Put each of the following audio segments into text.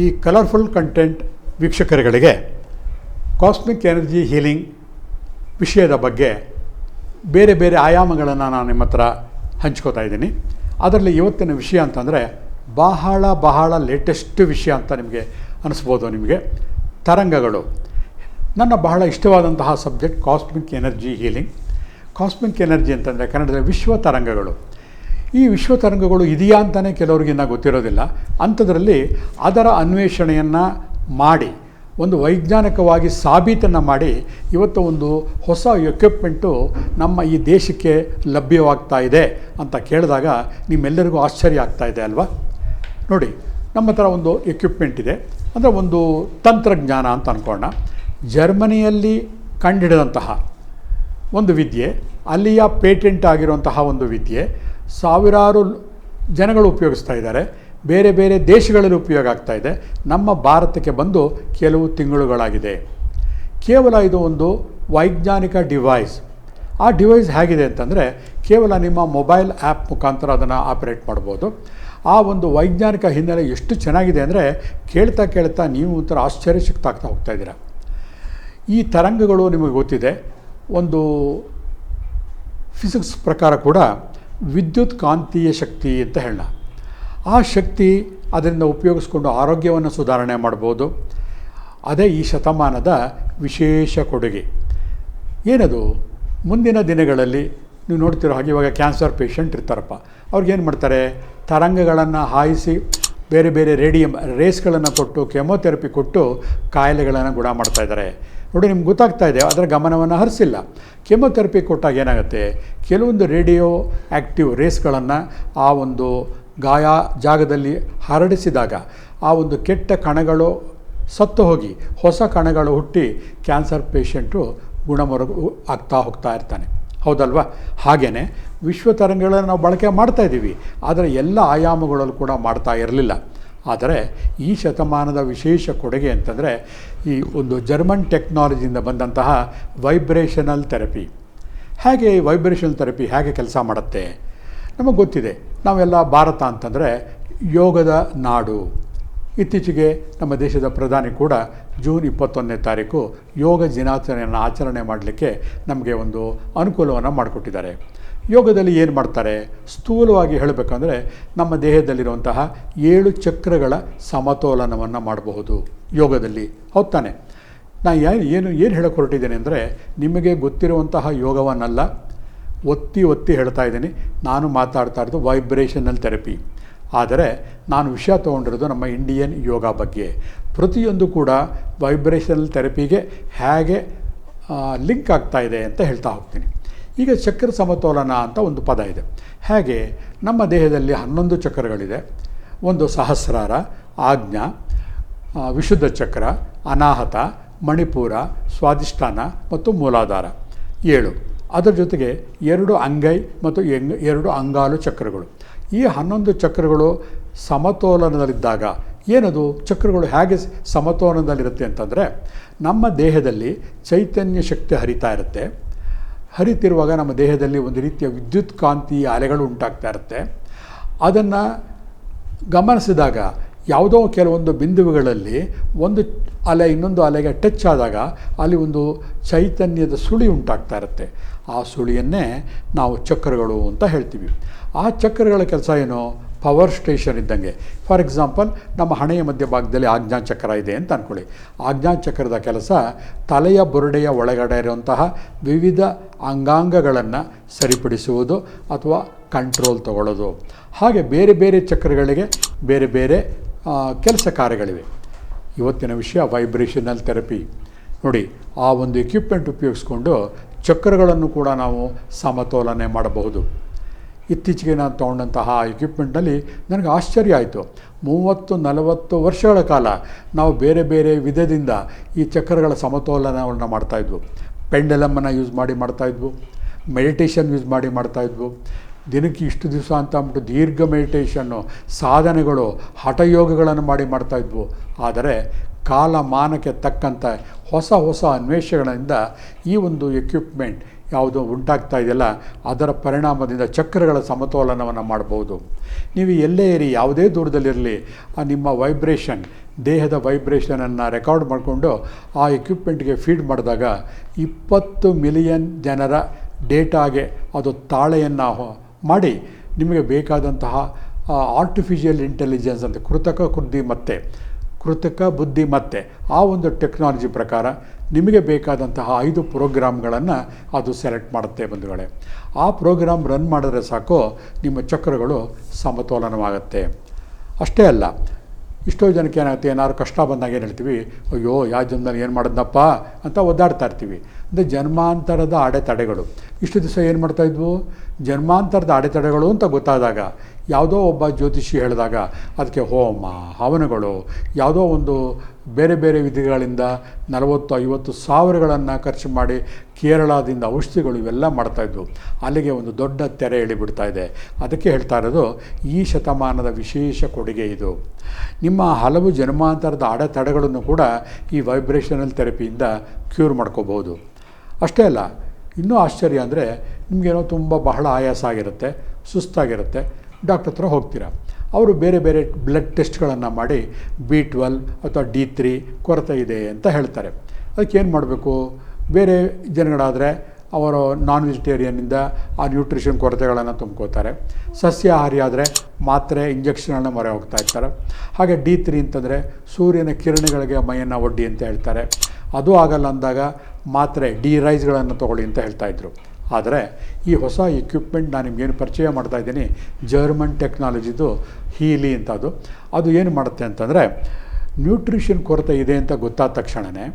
ಈ colourful content ವೀಕ್ಷಕರುಗಳಿಗೆ cosmic energy healing ವಿಷಯದ ಬಗ್ಗೆ ಬೇರೆ ಬೇರೆ ಆಯಾಮಗಳನ್ನು ನಾನು ನಿಮ್ಮ ಹತ್ರ ಹಂಚ್ಕೋತಾ ಇದ್ದೀನಿ. ಅದರಲ್ಲಿ ಇವತ್ತಿನ ವಿಷಯ ಅಂತಂದರೆ ಬಹಳ ಲೇಟೆಸ್ಟ್ ವಿಷಯ ಅಂತ ನಿಮಗೆ ಅನಿಸ್ಬೋದು. ನಿಮಗೆ ತರಂಗಗಳು ನನ್ನ ಬಹಳ ಇಷ್ಟವಾದಂತಹ subject cosmic energy healing. Cosmic energy ಅಂತಂದರೆ ಕನ್ನಡದಲ್ಲಿ ವಿಶ್ವ ತರಂಗಗಳು. ಈ ವಿಶ್ವ ತರಂಗಗಳು ಇದೆಯಾ ಅಂತಲೇ ಕೆಲವರಿಗೆ ಇನ್ನೂ ಗೊತ್ತಿರೋದಿಲ್ಲ. ಅಂಥದ್ರಲ್ಲಿ ಅದರ ಅನ್ವೇಷಣೆಯನ್ನು ಮಾಡಿ ಒಂದು ವೈಜ್ಞಾನಿಕವಾಗಿ ಸಾಬೀತನ್ನು ಮಾಡಿ ಇವತ್ತು ಒಂದು ಹೊಸ ಎಕ್ವಿಪ್ಮೆಂಟು ನಮ್ಮ ಈ ದೇಶಕ್ಕೆ ಲಭ್ಯವಾಗ್ತಾ ಇದೆ ಅಂತ ಕೇಳಿದಾಗ ನಿಮ್ಮೆಲ್ಲರಿಗೂ ಆಶ್ಚರ್ಯ ಆಗ್ತಾ ಇದೆ ಅಲ್ವಾ? ನೋಡಿ, ನಮ್ಮ ಹತ್ರ ಒಂದು ಎಕ್ವಿಪ್ಮೆಂಟ್ ಇದೆ, ಅಂದರೆ ಒಂದು ತಂತ್ರಜ್ಞಾನ ಅಂತ ಅಂದ್ಕೊಳ್ಳೋಣ. ಜರ್ಮನಿಯಲ್ಲಿ ಕಂಡುಹಿಡಿದಂತಹ ಒಂದು ವಿದ್ಯೆ, ಅಲ್ಲಿಯ ಪೇಟೆಂಟ್ ಆಗಿರುವಂತಹ ಒಂದು ವಿದ್ಯೆ ಸಾವಿರಾರು ಜನಗಳು ಉಪಯೋಗಿಸ್ತಾ ಇದ್ದಾರೆ. ಬೇರೆ ಬೇರೆ ದೇಶಗಳಲ್ಲಿ ಉಪಯೋಗ ಆಗ್ತಾ ಇದೆ. ನಮ್ಮ ಭಾರತಕ್ಕೆ ಬಂದು ಕೆಲವು ತಿಂಗಳುಗಳಾಗಿದೆ. ಕೇವಲ ಇದು ಒಂದು ವೈಜ್ಞಾನಿಕ ಡಿವೈಸ್. ಆ ಡಿವೈಸ್ ಹೇಗಿದೆ ಅಂತಂದರೆ ಕೇವಲ ನಿಮ್ಮ ಮೊಬೈಲ್ ಆ್ಯಪ್ ಮುಖಾಂತರ ಅದನ್ನು ಆಪರೇಟ್ ಮಾಡ್ಬೋದು. ಆ ಒಂದು ವೈಜ್ಞಾನಿಕ ಹಿನ್ನೆಲೆ ಎಷ್ಟು ಚೆನ್ನಾಗಿದೆ ಅಂದರೆ ಕೇಳ್ತಾ ನೀವು ಒಂಥರ ಆಶ್ಚರ್ಯಚಕಿತರಾಗ್ತಾ ಹೋಗ್ತಾ ಇದ್ದೀರ. ಈ ತರಂಗಗಳು ನಿಮಗೆ ಗೊತ್ತಿದೆ, ಒಂದು ಫಿಸಿಕ್ಸ್ ಪ್ರಕಾರ ಕೂಡ ವಿದ್ಯುತ್ ಕಾಂತೀಯ ಶಕ್ತಿ ಅಂತ ಹೇಳೋಣ. ಆ ಶಕ್ತಿ ಅದರಿಂದ ಉಪಯೋಗಿಸ್ಕೊಂಡು ಆರೋಗ್ಯವನ್ನು ಸುಧಾರಣೆ ಮಾಡ್ಬೋದು. ಅದೇ ಈ ಶತಮಾನದ ವಿಶೇಷ ಕೊಡುಗೆ. ಏನದು? ಮುಂದಿನ ದಿನಗಳಲ್ಲಿ ನೀವು ನೋಡ್ತಿರೋ ಹಾಗೆ ಇವಾಗ ಕ್ಯಾನ್ಸರ್ ಪೇಷಂಟ್ ಇರ್ತಾರಪ್ಪ, ಅವ್ರಿಗೇನು ಮಾಡ್ತಾರೆ, ತರಂಗಗಳನ್ನು ಹಾಯಿಸಿ ಬೇರೆ ಬೇರೆ ರೇಸ್ಗಳನ್ನು ಕೊಟ್ಟು ಕೆಮೊಥೆರಪಿ ಕೊಟ್ಟು ಕಾಯಿಲೆಗಳನ್ನು ಗುಣ ಮಾಡ್ತಾಯಿದ್ದಾರೆ. ನೋಡಿ, ನಿಮ್ಗೆ ಗೊತ್ತಾಗ್ತಾ ಇದೆ, ಅದರ ಗಮನವನ್ನು ಹರಿಸಿಲ್ಲ. ಕೆಮೊಥೆರಪಿ ಕೊಟ್ಟಾಗ ಏನಾಗುತ್ತೆ, ಕೆಲವೊಂದು ರೇಡಿಯೋ ಆ್ಯಕ್ಟಿವ್ ರೇಸ್ಗಳನ್ನು ಆ ಒಂದು ಗಾಯ ಜಾಗದಲ್ಲಿ ಹರಡಿಸಿದಾಗ ಆ ಒಂದು ಕೆಟ್ಟ ಕಣಗಳು ಸತ್ತು ಹೋಗಿ ಹೊಸ ಕಣಗಳು ಹುಟ್ಟಿ ಕ್ಯಾನ್ಸರ್ ಪೇಷಂಟು ಆಗ್ತಾ ಹೋಗ್ತಾ ಇರ್ತಾನೆ. ಹೌದಲ್ವಾ? ಹಾಗೆಯೇ ವಿಶ್ವ ತರಂಗಗಳನ್ನು ನಾವು ಬಳಕೆ ಮಾಡ್ತಾಯಿದ್ದೀವಿ, ಆದರೆ ಎಲ್ಲ ಆಯಾಮಗಳಲ್ಲೂ ಕೂಡ ಮಾಡ್ತಾ ಇರಲಿಲ್ಲ. ಆದರೆ ಈ ಶತಮಾನದ ವಿಶೇಷ ಕೊಡುಗೆ ಅಂತಂದರೆ ಈ ಒಂದು ಜರ್ಮನ್ ಟೆಕ್ನಾಲಜಿಯಿಂದ ಬಂದಂತಹ ವೈಬ್ರೇಷನಲ್ ಥೆರಪಿ. ಹೇಗೆ ಈ ವೈಬ್ರೇಷನಲ್ ಥೆರಪಿ ಹೇಗೆ ಕೆಲಸ ಮಾಡುತ್ತೆ ನಮಗೆ ಗೊತ್ತಿದೆ. ನಾವೆಲ್ಲ ಭಾರತ ಅಂತಂದರೆ ಯೋಗದ ನಾಡು. ಇತ್ತೀಚೆಗೆ ನಮ್ಮ ದೇಶದ ಪ್ರಧಾನಿ ಕೂಡ ಜೂನ್ 21ನೇ ತಾರೀಕು ಯೋಗ ದಿನಾಚರಣೆಯನ್ನು ಆಚರಣೆ ಮಾಡಲಿಕ್ಕೆ ನಮಗೆ ಒಂದು ಅನುಕೂಲವನ್ನು ಮಾಡಿಕೊಟ್ಟಿದ್ದಾರೆ. ಯೋಗದಲ್ಲಿ ಏನು ಮಾಡ್ತಾರೆ, ಸ್ಥೂಲವಾಗಿ ಹೇಳಬೇಕಂದ್ರೆ ನಮ್ಮ ದೇಹದಲ್ಲಿರುವಂತಹ 7 ಚಕ್ರಗಳ ಸಮತೋಲನವನ್ನು ಮಾಡಬಹುದು ಯೋಗದಲ್ಲಿ. ಹೌದು ತಾನೆ? ನಾನು ಏನು ಹೇಳಕ್ಕೆ ಹೊರಟಿದ್ದೇನೆ ಅಂದರೆ ನಿಮಗೆ ಗೊತ್ತಿರುವಂತಹ ಯೋಗವನ್ನಲ್ಲ, ಒತ್ತಿ ಹೇಳ್ತಾ ಇದ್ದೀನಿ. ನಾನು ಮಾತಾಡ್ತಾ ಇರೋದು ವೈಬ್ರೇಷನಲ್ ಥೆರಪಿ. ಆದರೆ ನಾನು ವಿಷಯ ತೊಗೊಂಡಿರೋದು ನಮ್ಮ ಇಂಡಿಯನ್ ಯೋಗ ಬಗ್ಗೆ. ಪ್ರತಿಯೊಂದು ಕೂಡ ವೈಬ್ರೇಷನಲ್ ಥೆರಪಿಗೆ ಹೇಗೆ ಲಿಂಕ್ ಆಗ್ತಾ ಇದೆ ಅಂತ ಹೇಳ್ತಾ ಹೋಗ್ತೀನಿ. ಈಗ ಚಕ್ರ ಸಮತೋಲನ ಅಂತ ಒಂದು ಪದ ಇದೆ. ಹೇಗೆ ನಮ್ಮ ದೇಹದಲ್ಲಿ 11 ಚಕ್ರಗಳಿದೆ. ಒಂದು ಸಹಸ್ರಾರ, ಆಜ್ಞಾ, ವಿಶುದ್ಧ ಚಕ್ರ, ಅನಾಹತ, ಮಣಿಪುರ, ಸ್ವಾಧಿಷ್ಠಾನ ಮತ್ತು ಮೂಲಾಧಾರ 7. ಅದರ ಜೊತೆಗೆ 2 ಅಂಗೈ ಮತ್ತು 2 ಅಂಗಾಲು ಚಕ್ರಗಳು. ಈ 11 ಚಕ್ರಗಳು ಸಮತೋಲನದಲ್ಲಿದ್ದಾಗ ಏನದು ಚಕ್ರಗಳು ಹೇಗೆ ಸಮತೋಲನದಲ್ಲಿರುತ್ತೆ ಅಂತಂದರೆ ನಮ್ಮ ದೇಹದಲ್ಲಿ ಚೈತನ್ಯ ಶಕ್ತಿ ಹರಿತಾ ಇರುತ್ತೆ. ಹರಿತಿರುವಾಗ ನಮ್ಮ ದೇಹದಲ್ಲಿ ಒಂದು ರೀತಿಯ ವಿದ್ಯುತ್ ಕಾಂತಿ ಅಲೆಗಳು ಉಂಟಾಗ್ತಾ ಇರುತ್ತೆ. ಅದನ್ನು ಗಮನಿಸಿದಾಗ ಯಾವುದೋ ಕೆಲವೊಂದು ಬಿಂದುಗಳಲ್ಲಿ ಒಂದು ಅಲೆ ಇನ್ನೊಂದು ಅಲೆಗೆ ಟಚ್ ಆದಾಗ ಅಲ್ಲಿ ಒಂದು ಚೈತನ್ಯದ ಸುಳಿ ಉಂಟಾಗ್ತಾ ಇರುತ್ತೆ. ಆ ಸುಳಿಯನ್ನೇ ನಾವು ಚಕ್ರಗಳು ಅಂತ ಹೇಳ್ತೀವಿ. ಆ ಚಕ್ರಗಳ ಕೆಲಸ ಏನು? ಪವರ್ ಸ್ಟೇಷನ್ ಇದ್ದಂಗೆ. ಫಾರ್ ಎಕ್ಸಾಂಪಲ್, ನಮ್ಮ ಹಣೆಯ ಮಧ್ಯಭಾಗದಲ್ಲಿ ಆಜ್ಞಾ ಚಕ್ರ ಇದೆ ಅಂತ ಅಂದ್ಕೊಳ್ಳಿ. ಆಜ್ಞಾ ಚಕ್ರದ ಕೆಲಸ ತಲೆಯ ಬುರುಡೆಯ ಒಳಗಡೆ ಇರುವಂತಹ ವಿವಿಧ ಅಂಗಾಂಗಗಳನ್ನು ಸರಿಪಡಿಸುವುದು ಅಥವಾ ಕಂಟ್ರೋಲ್ ತಗೊಳ್ಳೋದು. ಹಾಗೆ ಬೇರೆ ಬೇರೆ ಚಕ್ರಗಳಿಗೆ ಬೇರೆ ಬೇರೆ ಕೆಲಸ ಕಾರ್ಯಗಳಿವೆ. ಇವತ್ತಿನ ವಿಷಯ ವೈಬ್ರೇಷನಲ್ ಥೆರಪಿ. ನೋಡಿ, ಆ ಒಂದು ಎಕ್ವಿಪ್ಮೆಂಟ್ ಉಪಯೋಗಿಸ್ಕೊಂಡು ಚಕ್ರಗಳನ್ನು ಕೂಡ ನಾವು ಸಮತೋಲನೆ ಮಾಡಬಹುದು. ಇತ್ತೀಚೆಗೆ ನಾನು ತೊಗೊಂಡಂತಹ ಎಕ್ವಿಪ್ಮೆಂಟ್ನಲ್ಲಿ ನನಗೆ ಆಶ್ಚರ್ಯ ಆಯಿತು. 30-40 ವರ್ಷಗಳ ಕಾಲ ನಾವು ಬೇರೆ ಬೇರೆ ವಿಧದಿಂದ ಈ ಚಕ್ರಗಳ ಸಮತೋಲನವನ್ನು ಮಾಡ್ತಾಯಿದ್ವು. ಪೆಂಡಲಮ್ಮನ್ನು ಯೂಸ್ ಮಾಡಿ ಮಾಡ್ತಾಯಿದ್ವು, ಮೆಡಿಟೇಷನ್ ಯೂಸ್ ಮಾಡಿ ಮಾಡ್ತಾಯಿದ್ವು. ದಿನಕ್ಕೆ ಇಷ್ಟು ದಿವಸ ಅಂತ ಅಂದ್ಬಿಟ್ಟು ದೀರ್ಘ ಮೆಡಿಟೇಷನ್ನು, ಸಾಧನೆಗಳು, ಹಠಯೋಗಗಳನ್ನು ಮಾಡ್ತಾಯಿದ್ವು. ಆದರೆ ಕಾಲಮಾನಕ್ಕೆ ತಕ್ಕಂಥ ಹೊಸ ಅನ್ವೇಷಣೆಗಳಿಂದ ಈ ಒಂದು ಎಕ್ವಿಪ್ಮೆಂಟ್ ಯಾವುದು ಉಂಟಾಗ್ತಾ ಇದೆಯಲ್ಲ, ಅದರ ಪರಿಣಾಮದಿಂದ ಚಕ್ರಗಳ ಸಮತೋಲನವನ್ನು ಮಾಡ್ಬೋದು. ನೀವು ಎಲ್ಲೇ ಇರಿ, ಯಾವುದೇ ದೂರದಲ್ಲಿರಲಿ, ನಿಮ್ಮ ವೈಬ್ರೇಷನ್ ದೇಹದ ವೈಬ್ರೇಷನನ್ನು ರೆಕಾರ್ಡ್ ಮಾಡಿಕೊಂಡು ಆ ಎಕ್ವಿಪ್ಮೆಂಟ್ಗೆ ಫೀಡ್ ಮಾಡಿದಾಗ 20 ಮಿಲಿಯನ್ ಜನರ ಡೇಟಾಗೆ ಅದು ತಾಳೆಯನ್ನು ಮಾಡಿ ನಿಮಗೆ ಬೇಕಾದಂತಹ ಆರ್ಟಿಫಿಷಿಯಲ್ ಇಂಟೆಲಿಜೆನ್ಸ್ ಅಂತ ಕೃತಕ ಬುದ್ಧಿಮತ್ತೆ ಆ ಒಂದು ಟೆಕ್ನಾಲಜಿ ಪ್ರಕಾರ ನಿಮಗೆ ಬೇಕಾದಂತಹ 5 ಪ್ರೋಗ್ರಾಮ್ಗಳನ್ನು ಅದು ಸೆಲೆಕ್ಟ್ ಮಾಡುತ್ತೆ ಬಂಧುಗಳೇ. ಆ ಪ್ರೋಗ್ರಾಮ್ ರನ್ ಮಾಡಿದ್ರೆ ಸಾಕು ನಿಮ್ಮ ಚಕ್ರಗಳು ಸಮತೋಲನವಾಗುತ್ತೆ. ಅಷ್ಟೇ ಅಲ್ಲ, ಎಷ್ಟೋ ಜನಕ್ಕೆ ಏನಾಗುತ್ತೆ, ಏನಾದ್ರು ಕಷ್ಟ ಬಂದಾಗ ಏನು ಹೇಳ್ತೀವಿ, ಅಯ್ಯೋ ಯಾವ ಜನ್ಮದಲ್ಲಿ ಏನು ಮಾಡಿದ್ನಪ್ಪ ಅಂತ ಒದ್ದಾಡ್ತಾ ಇರ್ತೀವಿ. ಅಂದರೆ ಜನ್ಮಾಂತರದ ಅಡೆತಡೆಗಳು. ಇಷ್ಟು ದಿವಸ ಏನು ಮಾಡ್ತಾಯಿದ್ವು, ಜನ್ಮಾಂತರದ ಅಡೆತಡೆಗಳು ಅಂತ ಗೊತ್ತಾದಾಗ ಯಾವುದೋ ಒಬ್ಬ ಜ್ಯೋತಿಷಿ ಹೇಳಿದಾಗ ಅದಕ್ಕೆ ಹೋಮ ಹವನಗಳು ಯಾವುದೋ ಒಂದು ಬೇರೆ ಬೇರೆ ವಿಧಿಗಳಿಂದ 40-50 ಸಾವಿರಗಳನ್ನು ಖರ್ಚು ಮಾಡಿ ಕೇರಳದಿಂದ ಔಷಧಿಗಳು ಇವೆಲ್ಲ ಮಾಡ್ತಾಯಿದ್ವು. ಅಲ್ಲಿಗೆ ಒಂದು ದೊಡ್ಡ ತೆರೆ ಎಳಿಬಿಡ್ತಾ ಇದೆ. ಅದಕ್ಕೆ ಹೇಳ್ತಾ ಇರೋದು ಈ ಶತಮಾನದ ವಿಶೇಷ ಕೊಡುಗೆ ಇದು. ನಿಮ್ಮ ಹಲವು ಜನ್ಮಾಂತರದ ಅಡೆತಡೆಗಳನ್ನು ಕೂಡ ಈ ವೈಬ್ರೇಷನಲ್ ಥೆರಪಿಯಿಂದ ಕ್ಯೂರ್ ಮಾಡ್ಕೋಬೋದು. ಅಷ್ಟೇ ಅಲ್ಲ, ಇನ್ನೂ ಆಶ್ಚರ್ಯ ಅಂದರೆ ನಿಮಗೇನೋ ಬಹಳ ಆಯಾಸ ಆಗಿರುತ್ತೆ, ಸುಸ್ತಾಗಿರುತ್ತೆ, ಡಾಕ್ಟ್ರ್ ಹತ್ರ ಹೋಗ್ತೀರಾ. ಅವರು ಬೇರೆ ಬೇರೆ ಬ್ಲಡ್ ಟೆಸ್ಟ್ಗಳನ್ನು ಮಾಡಿ B12 ಅಥವಾ D3 ಕೊರತೆ ಇದೆ ಅಂತ ಹೇಳ್ತಾರೆ. ಅದಕ್ಕೇನು ಮಾಡಬೇಕು, ಬೇರೆ ಜನಗಳಾದರೆ ಅವರು ನಾನ್ ವೆಜಿಟೇರಿಯನ್ನಿಂದ ಆ ನ್ಯೂಟ್ರಿಷನ್ ಕೊರತೆಗಳನ್ನು ತುಂಬ್ಕೋತಾರೆ. ಸಸ್ಯಾಹಾರಿ ಆದರೆ ಮಾತ್ರೆ ಇಂಜೆಕ್ಷನ್ಗಳನ್ನ ಮೊರೆ ಹೋಗ್ತಾ ಇರ್ತಾರೆ. ಹಾಗೆ D3 ಅಂತಂದರೆ ಸೂರ್ಯನ ಕಿರಣಗಳಿಗೆ ಮೈಯನ್ನು ಒಡ್ಡಿ ಅಂತ ಹೇಳ್ತಾರೆ. ಅದು ಆಗಲ್ಲ ಅಂದಾಗ ಮಾತ್ರೆ D-ರೈಸ್ಗಳನ್ನು ತೊಗೊಳ್ಳಿ ಅಂತ ಹೇಳ್ತಾಯಿದ್ರು. ಆದರೆ ಈ ಹೊಸ ಎಕ್ವಿಪ್ಮೆಂಟ್ ನಾನು ನಿಮಗೇನು ಪರಿಚಯ ಮಾಡ್ತಾಯಿದ್ದೀನಿ, ಜರ್ಮನ್ ಟೆಕ್ನಾಲಜಿದು ಹೀಲಿ ಅಂತ. ಅದು ಏನು ಮಾಡುತ್ತೆ ಅಂತಂದರೆ, ನ್ಯೂಟ್ರಿಷನ್ ಕೊರತೆ ಇದೆ ಅಂತ ಗೊತ್ತಾದ ತಕ್ಷಣವೇ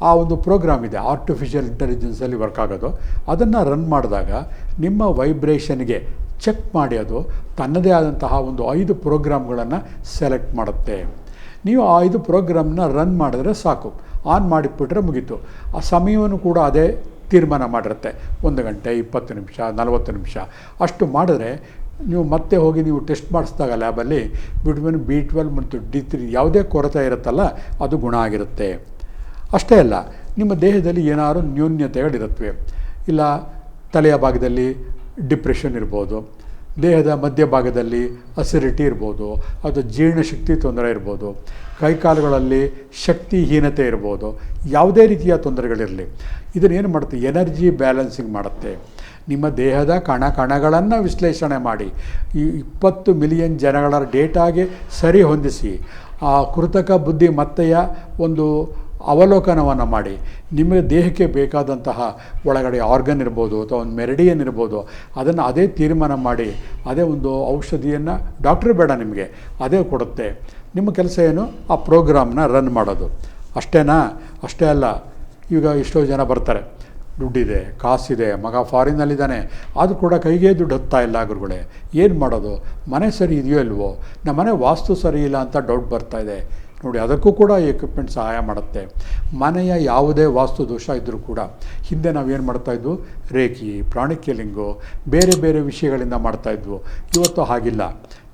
ಆ ಒಂದು ಪ್ರೋಗ್ರಾಮ್ ಇದೆ, ಆರ್ಟಿಫಿಷಿಯಲ್ ಇಂಟೆಲಿಜೆನ್ಸಲ್ಲಿ ವರ್ಕ್ ಆಗೋದು. ಅದನ್ನು ರನ್ ಮಾಡಿದಾಗ ನಿಮ್ಮ ವೈಬ್ರೇಷನ್ಗೆ ಚೆಕ್ ಮಾಡಿ ಅದು ತನ್ನದೇ ಆದಂತಹ ಒಂದು 5 ಪ್ರೋಗ್ರಾಮ್ಗಳನ್ನು ಸೆಲೆಕ್ಟ್ ಮಾಡುತ್ತೆ. ನೀವು ಆ 5 ಪ್ರೋಗ್ರಾಮ್ನ ರನ್ ಮಾಡಿದ್ರೆ ಸಾಕು, ಆನ್ ಮಾಡಿಬಿಟ್ರೆ ಮುಗೀತು. ಆ ಸಮಯವನ್ನು ಕೂಡ ಅದೇ ತೀರ್ಮಾನ ಮಾಡಿರುತ್ತೆ. 1 ಗಂಟೆ 20 ನಿಮಿಷ 40 ನಿಮಿಷ ಅಷ್ಟು ಮಾಡಿದ್ರೆ ನೀವು ಮತ್ತೆ ಹೋಗಿ ನೀವು ಟೆಸ್ಟ್ ಮಾಡಿಸಿದಾಗ ಲ್ಯಾಬಲ್ಲಿ ವಿಟಮಿನ್ B12 ಮತ್ತು D3 ಯಾವುದೇ ಕೊರತೆ ಇರುತ್ತಲ್ಲ ಅದು ಗುಣ ಆಗಿರುತ್ತೆ. ಅಷ್ಟೇ ಅಲ್ಲ, ನಿಮ್ಮ ದೇಹದಲ್ಲಿ ಏನಾದರೂ ನ್ಯೂನ್ಯತೆಗಳಿರುತ್ತವೆ. ಇಲ್ಲ ತಲೆಯ ಭಾಗದಲ್ಲಿ ಡಿಪ್ರೆಷನ್ ಇರ್ಬೋದು, ದೇಹದ ಮಧ್ಯಭಾಗದಲ್ಲಿ ಅಸಿಡಿಟಿ ಇರ್ಬೋದು, ಅದು ಜೀರ್ಣಶಕ್ತಿ ತೊಂದರೆ ಇರ್ಬೋದು, ಕೈಕಾಲುಗಳಲ್ಲಿ ಶಕ್ತಿಹೀನತೆ ಇರ್ಬೋದು, ಯಾವುದೇ ರೀತಿಯ ತೊಂದರೆಗಳಿರಲಿ, ಇದನ್ನೇನು ಮಾಡುತ್ತೆ, ಎನರ್ಜಿ ಬ್ಯಾಲೆನ್ಸಿಂಗ್ ಮಾಡುತ್ತೆ. ನಿಮ್ಮ ದೇಹದ ಕಣಗಳನ್ನು ವಿಶ್ಲೇಷಣೆ ಮಾಡಿ ಈ 20 ಮಿಲಿಯನ್ ಜನಗಳ ಡೇಟಾಗೆ ಸರಿ ಹೊಂದಿಸಿ ಆ ಕೃತಕ ಬುದ್ಧಿಮತ್ತೆಯ ಒಂದು ಅವಲೋಕನವನ್ನು ಮಾಡಿ ನಿಮಗೆ ದೇಹಕ್ಕೆ ಬೇಕಾದಂತಹ ಒಳಗಡೆ ಆರ್ಗನ್ ಇರ್ಬೋದು ಅಥವಾ ಒಂದು ಮೆರಿಡಿಯನ್ ಇರ್ಬೋದು, ಅದನ್ನು ಅದೇ ತೀರ್ಮಾನ ಮಾಡಿ ಅದೇ ಒಂದು ಔಷಧಿಯನ್ನು ಡಾಕ್ಟ್ರ್ ಬೇಡ ನಿಮಗೆ ಅದೇ ಕೊಡುತ್ತೆ. ನಿಮ್ಮ ಕೆಲಸ ಏನು, ಆ ಪ್ರೋಗ್ರಾಮ್ನ ರನ್ ಮಾಡೋದು. ಅಷ್ಟೇನಾ? ಅಷ್ಟೇ ಅಲ್ಲ, ಈಗ ಎಷ್ಟೋ ಜನ ಬರ್ತಾರೆ, ದುಡ್ಡಿದೆ, ಕಾಸಿದೆ, ಮಗ ಫಾರಿನಲ್ಲಿದ್ದಾನೆ, ಆದರೂ ಕೂಡ ಕೈಗೆ ದುಡ್ಡು ಹತ್ತಾ ಇಲ್ಲ ಗುರುಗಳೇ, ಏನು ಮಾಡೋದು, ಮನೆ ಸರಿ ಇದೆಯೋ ಇಲ್ವೋ, ನಮ್ಮ ಮನೆ ವಾಸ್ತು ಸರಿ ಇಲ್ಲ ಅಂತ ಡೌಟ್ ಬರ್ತಾಯಿದೆ. ನೋಡಿ, ಅದಕ್ಕೂ ಕೂಡ ಎಕ್ವಿಪ್ಮೆಂಟ್ ಸಹಾಯ ಮಾಡುತ್ತೆ. ಮನೆಯ ಯಾವುದೇ ವಾಸ್ತು ದೋಷ ಇದ್ದರೂ ಕೂಡ ಹಿಂದೆ ನಾವೇನು ಮಾಡ್ತಾಯಿದ್ವು, ರೇಖಿ, ಪ್ರಾಣಿಕ್ಯಲಿಂಗು, ಬೇರೆ ಬೇರೆ ವಿಷಯಗಳಿಂದ ಮಾಡ್ತಾಯಿದ್ವು. ಇವತ್ತು ಹಾಗಿಲ್ಲ.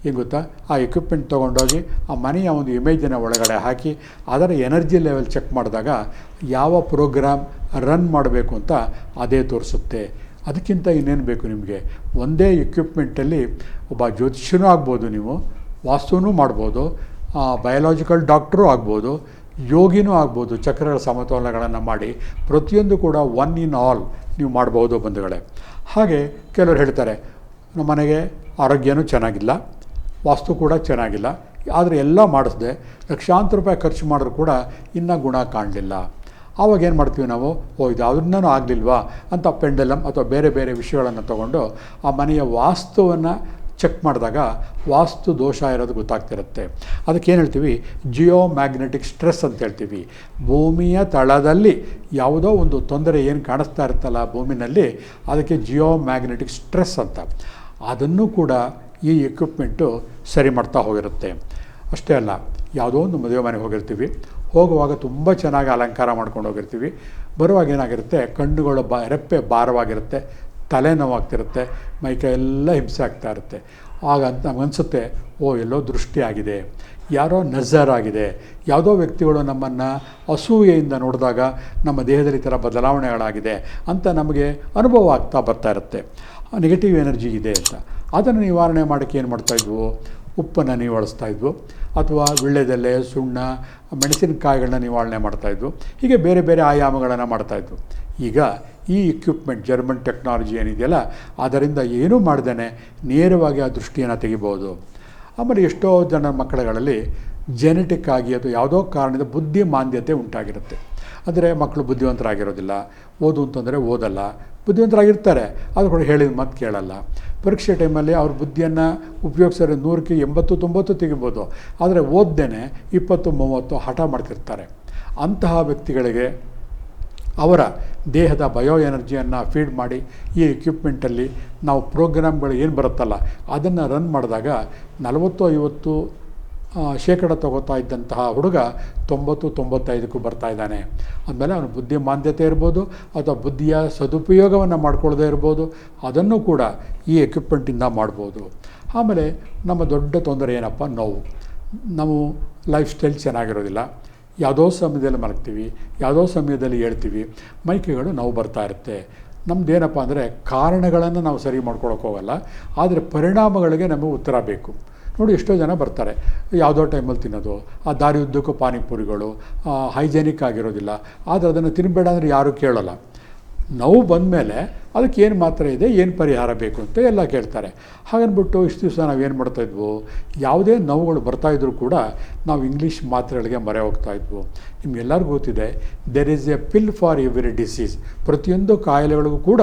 ಏನು ಗೊತ್ತಾ, ಆ ಎಕ್ವಿಪ್ಮೆಂಟ್ ತೊಗೊಂಡೋಗಿ ಆ ಮನೆಯ ಒಂದು ಇಮೇಜನ್ನು ಒಳಗಡೆ ಹಾಕಿ ಅದರ ಎನರ್ಜಿ ಲೆವೆಲ್ ಚೆಕ್ ಮಾಡಿದಾಗ ಯಾವ ಪ್ರೋಗ್ರಾಮ್ ರನ್ ಮಾಡಬೇಕು ಅಂತ ಅದೇ ತೋರಿಸುತ್ತೆ. ಅದಕ್ಕಿಂತ ಇನ್ನೇನು ಬೇಕು ನಿಮಗೆ, ಒಂದೇ ಎಕ್ವಿಪ್ಮೆಂಟಲ್ಲಿ ಒಬ್ಬ ಜ್ಯೋತಿಷ್ಯನೂ ಆಗ್ಬೋದು, ನೀವು ವಾಸ್ತುನೂ ಮಾಡ್ಬೋದು, ಬಯೋಲಾಜಿಕಲ್ ಡಾಕ್ಟ್ರೂ ಆಗ್ಬೋದು, ಯೋಗಿನೂ ಆಗ್ಬೋದು. ಚಕ್ರಗಳ ಸಮತೋಲನಗಳನ್ನು ಮಾಡಿ ಪ್ರತಿಯೊಂದು ಕೂಡ 1 in all ನೀವು ಮಾಡ್ಬೋದು ಬಂಧುಗಳೇ. ಹಾಗೆ ಕೆಲವರು ಹೇಳ್ತಾರೆ, ನಮ್ಮ ಮನೆಗೆ ಆರೋಗ್ಯನೂ ಚೆನ್ನಾಗಿಲ್ಲ, ವಾಸ್ತು ಕೂಡ ಚೆನ್ನಾಗಿಲ್ಲ, ಆದರೆ ಎಲ್ಲ ಮಾಡಿಸ್ದೆ ಲಕ್ಷಾಂತರ ರೂಪಾಯಿ ಖರ್ಚು ಮಾಡಿದ್ರು ಕೂಡ ಇನ್ನೂ ಗುಣ ಕಾಣಲಿಲ್ಲ. ಆವಾಗ ಏನು ಮಾಡ್ತೀವಿ ನಾವು, ಇದು ಅದನ್ನೂ ಆಗಲಿಲ್ವಾ ಅಂತ ಪೆಂಡಲಮ್ ಅಥವಾ ಬೇರೆ ಬೇರೆ ವಿಷಯಗಳನ್ನು ತೊಗೊಂಡು ಆ ಮನೆಯ ವಾಸ್ತುವನ್ನು ಚೆಕ್ ಮಾಡಿದಾಗ ವಾಸ್ತು ದೋಷ ಇರೋದು ಗೊತ್ತಾಗ್ತಿರುತ್ತೆ. ಅದಕ್ಕೇನು ಹೇಳ್ತೀವಿ, ಜಿಯೋ ಮ್ಯಾಗ್ನೆಟಿಕ್ ಸ್ಟ್ರೆಸ್ ಅಂತ ಹೇಳ್ತೀವಿ. ಭೂಮಿಯ ತಳದಲ್ಲಿ ಯಾವುದೋ ಒಂದು ತೊಂದರೆ ಏನು ಕಾಣಿಸ್ತಾ ಇರುತ್ತಲ್ಲ ಭೂಮಿನಲ್ಲಿ, ಅದಕ್ಕೆ ಜಿಯೋ ಮ್ಯಾಗ್ನೆಟಿಕ್ ಸ್ಟ್ರೆಸ್ ಅಂತ. ಅದನ್ನು ಕೂಡ ಈ ಎಕ್ವಿಪ್ಮೆಂಟು ಸರಿ ಮಾಡ್ತಾ ಹೋಗಿರುತ್ತೆ. ಅಷ್ಟೇ ಅಲ್ಲ, ಯಾವುದೋ ಒಂದು ಮದುವೆ ಮನೆಗೆ ಹೋಗಿರ್ತೀವಿ, ಹೋಗುವಾಗ ತುಂಬ ಚೆನ್ನಾಗಿ ಅಲಂಕಾರ ಮಾಡ್ಕೊಂಡು ಹೋಗಿರ್ತೀವಿ, ಬರುವಾಗ ಏನಾಗಿರುತ್ತೆ, ಕಣ್ಣುಗಳು ರೆಪ್ಪೆ ಭಾರವಾಗಿರುತ್ತೆ, ತಲೆನೋವಾಗ್ತಿರುತ್ತೆ, ಮೈಕೈ ಎಲ್ಲ ಹಿಂಸೆ ಆಗ್ತಾ ಇರುತ್ತೆ. ಆಗ ನಮಗನ್ಸುತ್ತೆ, ಎಲ್ಲೋ ದೃಷ್ಟಿಯಾಗಿದೆ, ಯಾರೋ ನಜರಾಗಿದೆ, ಯಾವುದೋ ವ್ಯಕ್ತಿಗಳು ನಮ್ಮನ್ನು ಅಸೂಯೆಯಿಂದ ನೋಡಿದಾಗ ನಮ್ಮ ದೇಹದಲ್ಲಿ ಈ ಥರ ಬದಲಾವಣೆಗಳಾಗಿದೆ ಅಂತ ನಮಗೆ ಅನುಭವ ಆಗ್ತಾ ಬರ್ತಾ ಇರುತ್ತೆ. ನೆಗೆಟಿವ್ ಎನರ್ಜಿ ಇದೆ ಅಂತ. ಅದನ್ನು ನಿವಾರಣೆ ಮಾಡೋಕ್ಕೆ ಏನು ಮಾಡ್ತಾಯಿದ್ವು, ಉಪ್ಪನ್ನು ನಿವಾಳಿಸ್ತಾ ಇದ್ವು, ಅಥವಾ ವೀಳ್ಯದೆಲೆ, ಸುಣ್ಣ, ಮೆಣಸಿನಕಾಯಿಗಳನ್ನ ನಿವಾರಣೆ ಮಾಡ್ತಾಯಿದ್ವು. ಹೀಗೆ ಬೇರೆ ಬೇರೆ ಆಯಾಮಗಳನ್ನು ಮಾಡ್ತಾಯಿದ್ವು. ಈಗ ಈ ಎಕ್ವಿಪ್ಮೆಂಟ್ ಜರ್ಮನ್ ಟೆಕ್ನಾಲಜಿ ಏನಿದೆಯಲ್ಲ, ಅದರಿಂದ ಏನೂ ಮಾಡ್ದೇ ನೇರವಾಗಿ ಆ ದೃಷ್ಟಿಯನ್ನು ತೆಗಿಬೋದು. ಆಮೇಲೆ ಎಷ್ಟೋ ಜನ ಮಕ್ಕಳುಗಳಲ್ಲಿ ಜೆನೆಟಿಕ್ ಆಗಿ ಅಥವಾ ಯಾವುದೋ ಕಾರಣದಿಂದ ಬುದ್ಧಿಮಾಂದ್ಯತೆ ಉಂಟಾಗಿರುತ್ತೆ. ಅಂದರೆ ಮಕ್ಕಳು ಬುದ್ಧಿವಂತರಾಗಿರೋದಿಲ್ಲ, ಓದು ಅಂತಂದರೆ ಓದಲ್ಲ, ಬುದ್ಧಿವಂತರಾಗಿರ್ತಾರೆ, ಅದು ಕೂಡ ಹೇಳಿದ ಮಾತು ಕೇಳಲ್ಲ. ಪರೀಕ್ಷೆ ಟೈಮಲ್ಲಿ ಅವ್ರ ಬುದ್ಧಿಯನ್ನು ಉಪಯೋಗಿಸಿದ್ರೆ 100ಕ್ಕೆ 80-90 ತೆಗಿಬೋದು, ಆದರೆ ಓದ್ದೇ 20-30 ಹಠ ಮಾಡ್ತಿರ್ತಾರೆ. ಅಂತಹ ವ್ಯಕ್ತಿಗಳಿಗೆ ಅವರ ದೇಹದ ಬಯೋ ಎನರ್ಜಿಯನ್ನು ಫೀಡ್ ಮಾಡಿ ಈ ಎಕ್ವಿಪ್ಮೆಂಟಲ್ಲಿ ನಾವು ಪ್ರೋಗ್ರಾಮ್ಗಳು ಏನು ಬರುತ್ತಲ್ಲ ಅದನ್ನು ರನ್ ಮಾಡಿದಾಗ 40-50% ತಗೋತಾ ಇದ್ದಂತಹ ಹುಡುಗ 90-95ಕ್ಕೂ ಬರ್ತಾಯಿದ್ದಾನೆ. ಅಂದಮೇಲೆ ಅವನು ಬುದ್ಧಿಮಾಂದ್ಯತೆ ಇರ್ಬೋದು ಅಥವಾ ಬುದ್ಧಿಯ ಸದುಪಯೋಗವನ್ನು ಮಾಡ್ಕೊಳ್ಳದೇ ಇರ್ಬೋದು, ಅದನ್ನು ಕೂಡ ಈ ಎಕ್ವಿಪ್ಮೆಂಟಿಂದ ಮಾಡ್ಬೋದು. ಆಮೇಲೆ ನಮ್ಮ ದೊಡ್ಡ ತೊಂದರೆ ಏನಪ್ಪ, ನೋವು. ನಾವು ಲೈಫ್ ಸ್ಟೈಲ್ ಚೆನ್ನಾಗಿರೋದಿಲ್ಲ, ಯಾವುದೋ ಸಮಯದಲ್ಲಿ ಮಲಗ್ತೀವಿ, ಯಾವುದೋ ಸಮಯದಲ್ಲಿ ಹೇಳ್ತೀವಿ, ಮೈಕೈಗಳು ನೋವು ಬರ್ತಾ ಇರುತ್ತೆ. ನಮ್ಮದೇನಪ್ಪ ಅಂದರೆ ಕಾರಣಗಳನ್ನು ನಾವು ಸರಿ ಮಾಡ್ಕೊಳಕ್ಕೆ ಹೋಗಲ್ಲ, ಆದರೆ ಪರಿಣಾಮಗಳಿಗೆ ನಮಗೆ ಉತ್ತರ ಬೇಕು. ನೋಡಿ, ಎಷ್ಟೋ ಜನ ಬರ್ತಾರೆ, ಯಾವುದೋ ಟೈಮಲ್ಲಿ ತಿನ್ನೋದು, ಆ ದಾರಿ ಉದ್ದಕ್ಕೂ ಪಾನಿಪುರಿಗಳು ಹೈಜೆನಿಕ್ ಆಗಿರೋದಿಲ್ಲ, ಆದರೆ ಅದನ್ನು ತಿನ್ನಬೇಡ ಅಂದರೆ ಯಾರೂ ಕೇಳೋಲ್ಲ. ನೋವು ಬಂದಮೇಲೆ ಅದಕ್ಕೆ ಏನು ಮಾತ್ರೆ ಇದೆ, ಏನು ಪರಿಹಾರ ಬೇಕು ಅಂತ ಎಲ್ಲ ಕೇಳ್ತಾರೆ. ಹಾಗನ್ಬಿಟ್ಟು ಇಷ್ಟು ದಿವಸ ನಾವೇನು ಮಾಡ್ತಾಯಿದ್ವು, ಯಾವುದೇ ನೋವುಗಳು ಬರ್ತಾಯಿದ್ರು ಕೂಡ ನಾವು ಇಂಗ್ಲೀಷ್ ಮಾತ್ರೆಗಳಿಗೆ ಮೊರೆ ಹೋಗ್ತಾಯಿದ್ವು. ನಿಮಗೆಲ್ಲರಿಗೂ ಗೊತ್ತಿದೆ, there is a pill for every disease. ಪ್ರತಿಯೊಂದು ಕಾಯಿಲೆಗಳಿಗೂ ಕೂಡ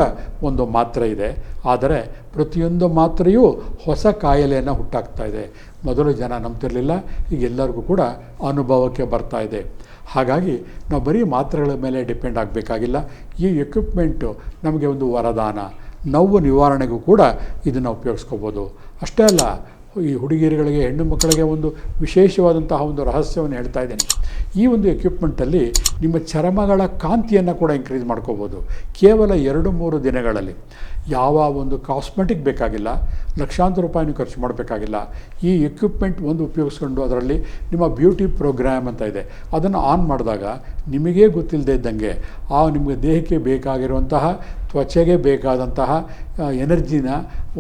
ಒಂದು ಮಾತ್ರೆ ಇದೆ, ಆದರೆ ಪ್ರತಿಯೊಂದು ಮಾತ್ರೆಯೂ ಹೊಸ ಕಾಯಿಲೆಯನ್ನು ಹುಟ್ಟಾಕ್ತಾ ಇದೆ. ಮೊದಲು ಜನ ನಂಬ್ತಿರಲಿಲ್ಲ, ಈಗ ಎಲ್ಲರಿಗೂ ಕೂಡ ಅನುಭವಕ್ಕೆ ಬರ್ತಾ ಇದೆ. ಹಾಗಾಗಿ ನಾವು ಬರೀ ಮಾತ್ರೆಗಳ ಮೇಲೆ ಡಿಪೆಂಡ್ ಆಗಬೇಕಾಗಿಲ್ಲ. ಈ ಎಕ್ವಿಪ್ಮೆಂಟು ನಮಗೆ ಒಂದು ವರದಾನ. ನೋವು ನಿವಾರಣೆಗೂ ಕೂಡ ಇದನ್ನು ಉಪಯೋಗಿಸ್ಕೋಬೋದು. ಅಷ್ಟೇ ಅಲ್ಲ, ಈ ಹುಡುಗಿಯರುಗಳಿಗೆ, ಹೆಣ್ಣು ಮಕ್ಕಳಿಗೆ ಒಂದು ವಿಶೇಷವಾದಂತಹ ಒಂದು ರಹಸ್ಯವನ್ನು ಹೇಳ್ತಾ ಇದ್ದೇನೆ. ಈ ಒಂದು ಎಕ್ವಿಪ್ಮೆಂಟಲ್ಲಿ ನಿಮ್ಮ ಚರ್ಮಗಳ ಕಾಂತಿಯನ್ನು ಕೂಡ ಇನ್ಕ್ರೀಸ್ ಮಾಡ್ಕೋಬೋದು ಕೇವಲ 2-3 ದಿನಗಳಲ್ಲಿ. ಯಾವ ಒಂದು ಕಾಸ್ಮೆಟಿಕ್ ಬೇಕಾಗಿಲ್ಲ, ಲಕ್ಷಾಂತರ ರೂಪಾಯಿನೂ ಖರ್ಚು ಮಾಡಬೇಕಾಗಿಲ್ಲ. ಈ ಎಕ್ವಿಪ್ಮೆಂಟ್ ಒಂದು ಉಪಯೋಗಿಸ್ಕೊಂಡು ಅದರಲ್ಲಿ ನಿಮ್ಮ ಬ್ಯೂಟಿ ಪ್ರೋಗ್ರಾಮ್ ಅಂತ ಇದೆ, ಅದನ್ನು ಆನ್ ಮಾಡಿದಾಗ ನಿಮಗೇ ಗೊತ್ತಿಲ್ಲದೆ ಇದ್ದಂಗೆ ನಿಮಗೆ ದೇಹಕ್ಕೆ ಬೇಕಾಗಿರುವಂತಹ, ತ್ವಚೆಗೆ ಬೇಕಾದಂತಹ ಎನರ್ಜಿನ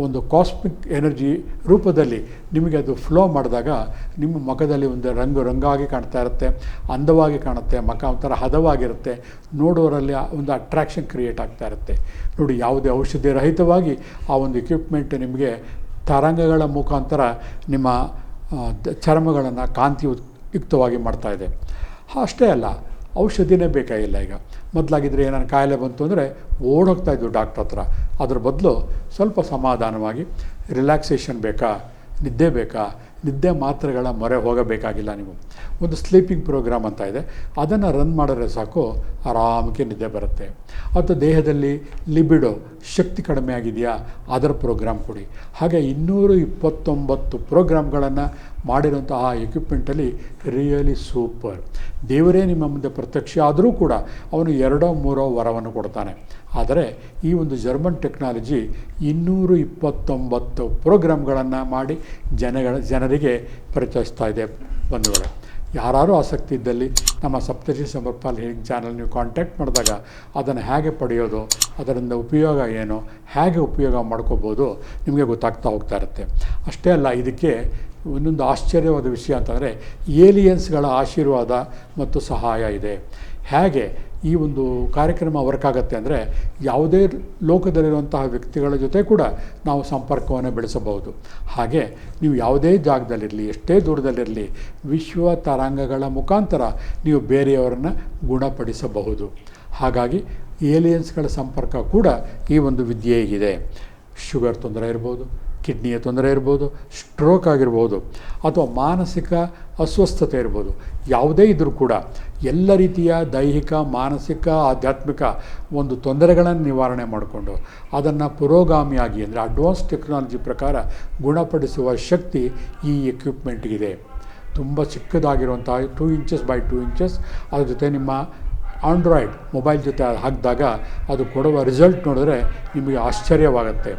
ಒಂದು ಕಾಸ್ಮಿಕ್ ಎನರ್ಜಿ ರೂಪದಲ್ಲಿ ನಿಮಗೆ ಅದು ಫ್ಲೋ ಮಾಡಿದಾಗ ನಿಮ್ಮ ಮುಖದಲ್ಲಿ ಒಂದು ರಂಗಾಗಿ ಕಾಣ್ತಾ ಇರುತ್ತೆ, ಅಂದವಾಗಿ ಕಾಣುತ್ತೆ, ಮುಖ ಒಂಥರ ಹದವಾಗಿರುತ್ತೆ, ನೋಡೋರಲ್ಲಿ ಒಂದು ಅಟ್ರಾಕ್ಷನ್ ಕ್ರಿಯೇಟ್ ಆಗ್ತಾ ಇರುತ್ತೆ. ನೋಡಿ, ಯಾವುದೇ ಔಷಧಿ ರಹಿತವಾಗಿ ಆ ಒಂದು ಎಕ್ವಿಪ್ಮೆಂಟ್ ನಿಮಗೆ ತರಂಗಗಳ ಮುಖಾಂತರ ನಿಮ್ಮ ಚರ್ಮಗಳನ್ನು ಕಾಂತಿಯುಕ್ತವಾಗಿ ಮಾಡ್ತಾಯಿದೆ. ಅಷ್ಟೇ ಅಲ್ಲ, ಔಷಧಿನೇ ಬೇಕಾಗಿಲ್ಲ. ಈಗ ಮೊದಲಾಗಿದ್ದರೆ ಏನಾರು ಕಾಯಿಲೆ ಬಂತು ಅಂದರೆ ಓಡೋಗ್ತಾಯಿದ್ವು ಡಾಕ್ಟ್ರ್ ಹತ್ರ. ಅದ್ರ ಬದಲು ಸ್ವಲ್ಪ ಸಮಾಧಾನವಾಗಿ ರಿಲ್ಯಾಕ್ಸೇಷನ್ ಬೇಕಾ, ನಿದ್ದೆ ಬೇಕಾ, ನಿದ್ದೆ ಮಾತ್ರೆಗಳ ಮೊರೆ ಹೋಗಬೇಕಾಗಿಲ್ಲ. ನೀವು ಒಂದು ಸ್ಲೀಪಿಂಗ್ ಪ್ರೋಗ್ರಾಮ್ ಅಂತ ಇದೆ, ಅದನ್ನು ರನ್ ಮಾಡಿದ್ರೆ ಸಾಕು, ಆರಾಮಕ್ಕೆ ನಿದ್ದೆ ಬರುತ್ತೆ. ಅಥವಾ ದೇಹದಲ್ಲಿ ಲಿಬಿಡೋ ಶಕ್ತಿ ಕಡಿಮೆ ಆಗಿದೆಯಾ, ಅದರ ಪ್ರೋಗ್ರಾಮ್ ಕೊಡಿ. ಹಾಗೆ 229 ಪ್ರೋಗ್ರಾಮ್ಗಳನ್ನು ಮಾಡಿರೋಂಥ ಆ ಎಕ್ವಿಪ್ಮೆಂಟಲ್ಲಿ ರಿಯಲಿ ಸೂಪರ್. ದೇವರೇ ನಿಮ್ಮ ಮುಂದೆ ಪ್ರತ್ಯಕ್ಷ ಆದರೂ ಕೂಡ ಅವನು 2-3 ವರವನ್ನು ಕೊಡ್ತಾನೆ. ಆದರೆ ಈ ಒಂದು ಜರ್ಮನ್ ಟೆಕ್ನಾಲಜಿ 229 ಪ್ರೋಗ್ರಾಮ್ಗಳನ್ನು ಮಾಡಿ ಜನರಿಗೆ ಪರಿಚಯಿಸ್ತಾ ಇದೆ. ಬಂಧುಗಳೇ, ಯಾರು ಆಸಕ್ತಿ ಇದ್ದಲ್ಲಿ ನಮ್ಮ ಸಪ್ತರ್ಷಿ ಸಮರ್ಪಣಾ ಹೀಲಿಂಗ್ ಚಾನಲ್ ನೀವು ಕಾಂಟ್ಯಾಕ್ಟ್ ಮಾಡಿದಾಗ ಅದನ್ನು ಹೇಗೆ ಪಡೆಯೋದು, ಅದರಿಂದ ಉಪಯೋಗ ಏನು, ಹೇಗೆ ಉಪಯೋಗ ಮಾಡ್ಕೋಬೋದು ನಿಮಗೆ ಗೊತ್ತಾಗ್ತಾ ಹೋಗ್ತಾ ಇರುತ್ತೆ. ಅಷ್ಟೇ ಅಲ್ಲ, ಇದಕ್ಕೆ ಇನ್ನೊಂದು ಆಶ್ಚರ್ಯವಾದ ವಿಷಯ ಅಂತಂದರೆ ಏಲಿಯನ್ಸ್ಗಳ ಆಶೀರ್ವಾದ ಮತ್ತು ಸಹಾಯ ಇದೆ. ಹೇಗೆ ಈ ಒಂದು ಕಾರ್ಯಕ್ರಮ ವರ್ಕ್ ಆಗುತ್ತೆ ಅಂದರೆ, ಯಾವುದೇ ಲೋಕದಲ್ಲಿರುವಂತಹ ವ್ಯಕ್ತಿಗಳ ಜೊತೆ ಕೂಡ ನಾವು ಸಂಪರ್ಕವನ್ನು ಬೆಳೆಸಬಹುದು. ಹಾಗೆ ನೀವು ಯಾವುದೇ ಜಾಗದಲ್ಲಿರಲಿ, ಎಷ್ಟೇ ದೂರದಲ್ಲಿರಲಿ, ವಿಶ್ವ ತರಂಗಗಳ ಮುಖಾಂತರ ನೀವು ಬೇರೆಯವರನ್ನು ಗುಣಪಡಿಸಬಹುದು. ಹಾಗಾಗಿ ಏಲಿಯನ್ಸ್ಗಳ ಸಂಪರ್ಕ ಕೂಡ ಈ ಒಂದು ವಿದ್ಯೆಗಿದೆ. ಶುಗರ್ ತೊಂದರೆ ಇರ್ಬೋದು, ಕಿಡ್ನಿಯ ತೊಂದರೆ ಇರ್ಬೋದು, ಸ್ಟ್ರೋಕ್ ಆಗಿರ್ಬೋದು, ಅಥವಾ ಮಾನಸಿಕ ಅಸ್ವಸ್ಥತೆ ಇರ್ಬೋದು, ಯಾವುದೇ ಇದ್ದರೂ ಕೂಡ ಎಲ್ಲ ರೀತಿಯ ದೈಹಿಕ, ಮಾನಸಿಕ, ಆಧ್ಯಾತ್ಮಿಕ ಒಂದು ತೊಂದರೆಗಳನ್ನು ನಿವಾರಣೆ ಮಾಡಿಕೊಂಡು ಅದನ್ನು ಪುರೋಗಾಮಿಯಾಗಿ ಅಂದರೆ ಅಡ್ವಾನ್ಸ್ ಟೆಕ್ನಾಲಜಿ ಪ್ರಕಾರ ಗುಣಪಡಿಸುವ ಶಕ್ತಿ ಈ ಎಕ್ವಿಪ್ಮೆಂಟ್ಗಿದೆ. ತುಂಬ ಚಿಕ್ಕದಾಗಿರುವಂಥ 2 ಇಂಚಸ್ ಬೈ 2 ಇಂಚಸ್, ಅದ್ರ ಜೊತೆ ನಿಮ್ಮ ಆಂಡ್ರಾಯ್ಡ್ ಮೊಬೈಲ್ ಜೊತೆ ಹಾಕಿದಾಗ ಅದು ಕೊಡುವ ರಿಸಲ್ಟ್ ನೋಡಿದ್ರೆ ನಿಮಗೆ ಆಶ್ಚರ್ಯವಾಗುತ್ತೆ.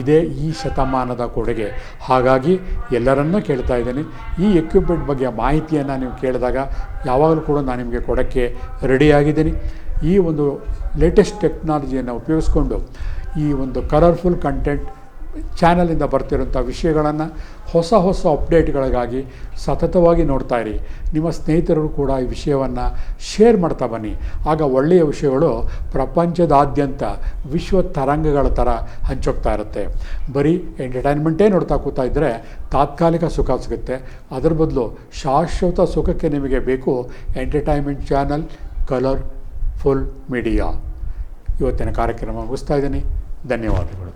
ಇದೇ ಈ ಶತಮಾನದ ಕೊಡುಗೆ. ಹಾಗಾಗಿ ಎಲ್ಲರನ್ನೂ ಕೇಳ್ತಾ ಇದ್ದೀನಿ, ಈ ಎಕ್ವಿಪ್ಮೆಂಟ್ ಬಗ್ಗೆ ಮಾಹಿತಿಯನ್ನು ನೀವು ಕೇಳಿದಾಗ ಯಾವಾಗಲೂ ಕೂಡ ನಾನು ನಿಮಗೆ ಕೊಡೋಕ್ಕೆ ರೆಡಿಯಾಗಿದ್ದೀನಿ. ಈ ಒಂದು ಲೇಟೆಸ್ಟ್ ಟೆಕ್ನಾಲಜಿಯನ್ನು ಉಪಯೋಗಿಸ್ಕೊಂಡು ಈ ಒಂದು ಕಲರ್ಫುಲ್ ಕಂಟೆಂಟ್ ಚಾನಲಿಂದ ಬರ್ತಿರೋಂಥ ವಿಷಯಗಳನ್ನು ಹೊಸ ಹೊಸ ಅಪ್ಡೇಟ್ಗಳಿಗಾಗಿ ಸತತವಾಗಿ ನೋಡ್ತಾ ಇರಿ. ನಿಮ್ಮ ಸ್ನೇಹಿತರು ಕೂಡ ಈ ವಿಷಯವನ್ನು ಶೇರ್ ಮಾಡ್ತಾ ಬನ್ನಿ. ಆಗ ಒಳ್ಳೆಯ ವಿಷಯಗಳು ಪ್ರಪಂಚದಾದ್ಯಂತ ವಿಶ್ವ ತರಂಗಗಳ ಥರ ಹಂಚೋಗ್ತಾ ಇರುತ್ತೆ. ಬರೀ ಎಂಟರ್ಟೈನ್ಮೆಂಟೇ ನೋಡ್ತಾ ಕೂತಾ ಇದ್ದರೆ ತಾತ್ಕಾಲಿಕ ಸುಖ ಸಿಗುತ್ತೆ. ಅದರ ಬದಲು ಶಾಶ್ವತ ಸುಖಕ್ಕೆ ನಿಮಗೆ ಬೇಕು ಎಂಟರ್ಟೈನ್ಮೆಂಟ್ ಚಾನಲ್ ಕಲರ್ಫುಲ್ ಮೀಡಿಯಾ. ಇವತ್ತಿನ ಕಾರ್ಯಕ್ರಮ ಮುಗಿಸ್ತಾ ಇದ್ದೀನಿ. ಧನ್ಯವಾದಗಳು.